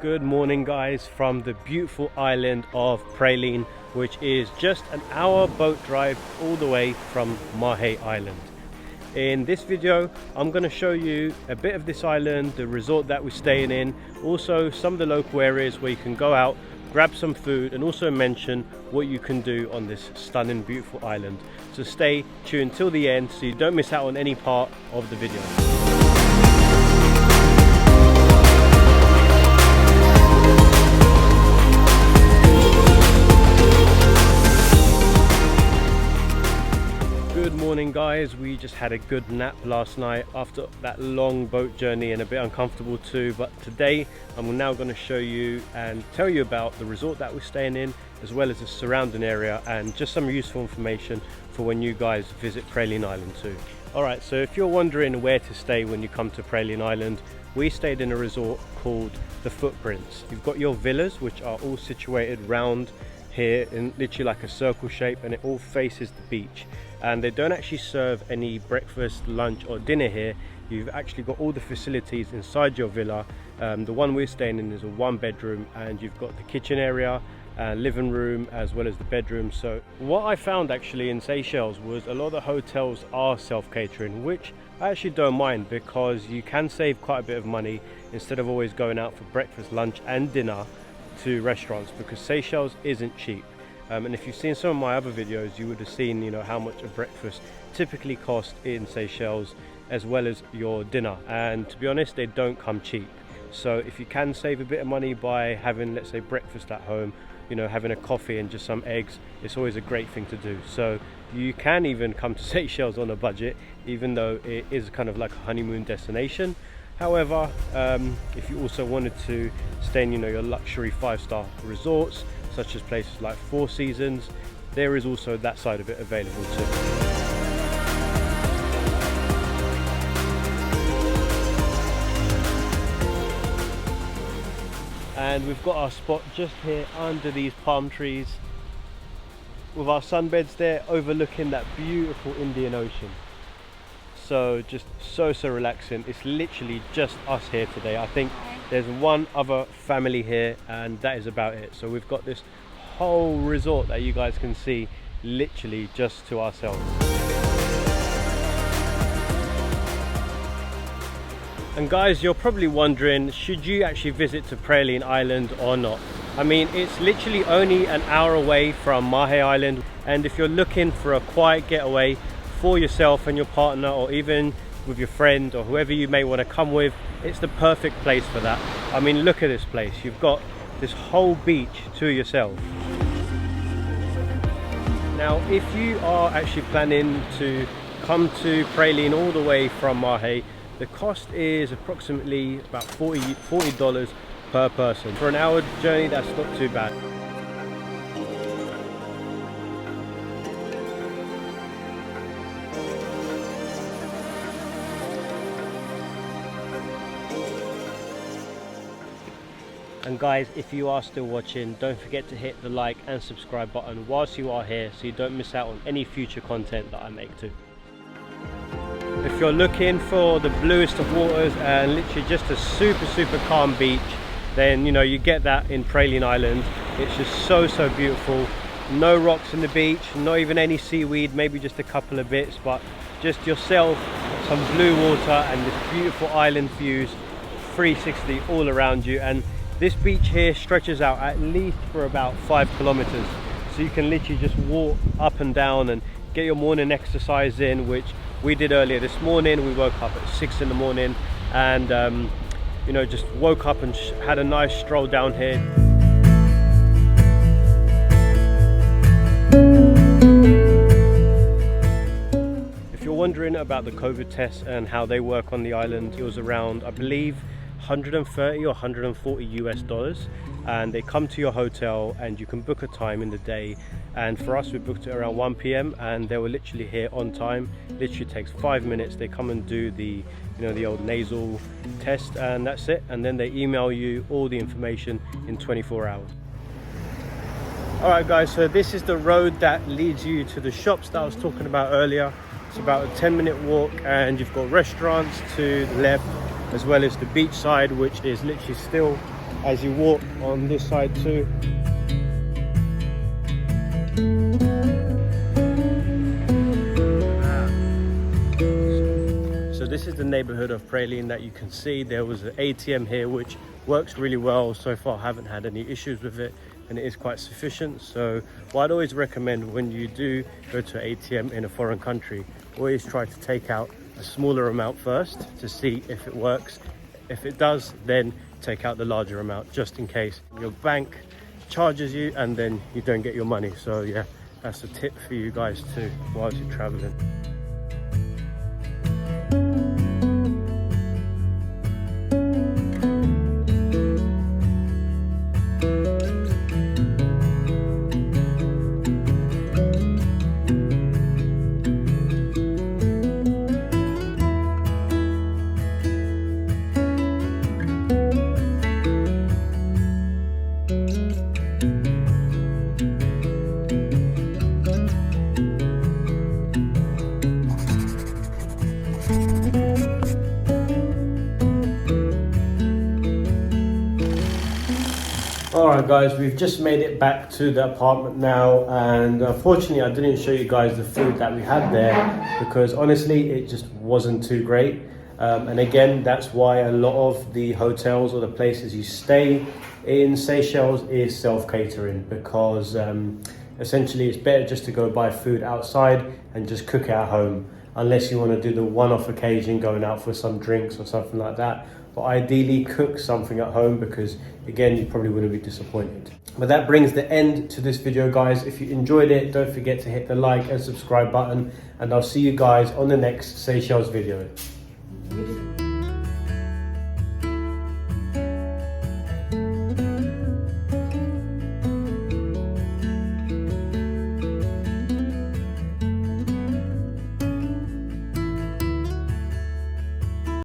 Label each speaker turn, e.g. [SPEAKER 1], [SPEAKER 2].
[SPEAKER 1] Good morning guys, from the beautiful island of Praslin, which is just an hour boat drive all the way from Prarie Island. In this video I'm going to show you a bit of this island, the resort that we're staying in, also some of the local areas where you can go out, grab some food, and also mention what you can do on this stunning beautiful island. So stay tuned till the end so you don't miss out on any part of the video. Good morning guys, we just had a good nap last night after that long boat journey, and a bit uncomfortable too, but today I'm now going to show you and tell you about the resort that we're staying in, as well as the surrounding area, and just some useful information for when you guys visit Praslin Island too. Alright, so if you're wondering where to stay when you come to Praslin Island, we stayed in a resort called The Footprints. You've got your villas which are all situated round here in literally like a circle shape, and it all faces the beach. And they don't actually serve any breakfast, lunch or dinner here. You've actually got all the facilities inside your villa. The one we're staying in is a 1-bedroom, and you've got the kitchen area, living room, as well as the bedroom. So what I found actually in Seychelles was a lot of the hotels are self-catering, which I actually don't mind, because you can save quite a bit of money instead of always going out for breakfast, lunch and dinner to restaurants, because Seychelles isn't cheap. And if you've seen some of my other videos, you would have seen, how much a breakfast typically costs in Seychelles, as well as your dinner. And to be honest, they don't come cheap. So if you can save a bit of money by having, let's say, breakfast at home, having a coffee and just some eggs, it's always a great thing to do. So you can even come to Seychelles on a budget, even though it is kind of like a honeymoon destination. However, if you also wanted to stay in, your luxury 5-star resorts, such as places like Four Seasons, there is also that side of it available too. And we've got our spot just here under these palm trees, with our sunbeds there overlooking that beautiful Indian Ocean. So just so relaxing. It's literally just us here today. I think there's one other family here, and that is about it. So we've got this whole resort that you guys can see literally just to ourselves. And guys, you're probably wondering, should you actually visit to Praslin Island or not? I mean, it's literally only an hour away from Prarie Island, and if you're looking for a quiet getaway for yourself and your partner, or even with your friend or whoever you may want to come with, it's the perfect place for that. I mean, look at this place. You've got this whole beach to yourself. Now, if you are actually planning to come to Praslin all the way from Prarie, the cost is approximately about $40 per person. For an hour journey, that's not too bad. And guys, if you are still watching, don't forget to hit the like and subscribe button whilst you are here, so you don't miss out on any future content that I make too. If you're looking for the bluest of waters and literally just a super calm beach, then you get that in Praslin Island. It's just so beautiful. No rocks in the beach, not even any seaweed, maybe just a couple of bits, but just yourself, some blue water, and this beautiful island views 360 all around you. And this beach here stretches out at least for about 5 kilometers, so you can literally just walk up and down and get your morning exercise in, which we did earlier this morning. We woke up at 6 in the morning and just woke up and had a nice stroll down here. If you're wondering about the COVID tests and how they work on the island, it was around, I believe, 130 or 140 US dollars, and they come to your hotel and you can book a time in the day. And for us, we booked it around 1 PM and they were literally here on time. Literally takes 5 minutes. They come and do the the old nasal test, and that's it, and then they email you all the information in 24 hours. Alright guys, so this is the road that leads you to the shops that I was talking about earlier. It's about a 10-minute walk, and you've got restaurants to the left, as well as the beach side, which is literally still as you walk on this side too. So this is the neighborhood of Praslin that you can see. There was an ATM here which works really well. So far I haven't had any issues with it, and it is quite sufficient. So what I'd always recommend when you do go to an ATM in a foreign country, always try to take out a smaller amount first to see if it works. If it does, then take out the larger amount, just in case your bank charges you and then you don't get your money. So yeah, that's a tip for you guys too whilst you're traveling. Alright guys, we've just made it back to the apartment now, and unfortunately I didn't show you guys the food that we had there because honestly it just wasn't too great. And again, that's why a lot of the hotels or the places you stay in Seychelles is self-catering, because essentially it's better just to go buy food outside and just cook at home, unless you want to do the one-off occasion going out for some drinks or something like that. But ideally cook something at home, because again you probably wouldn't be disappointed. But that brings the end to this video guys. If you enjoyed it, don't forget to hit the like and subscribe button, and I'll see you guys on the next Seychelles video.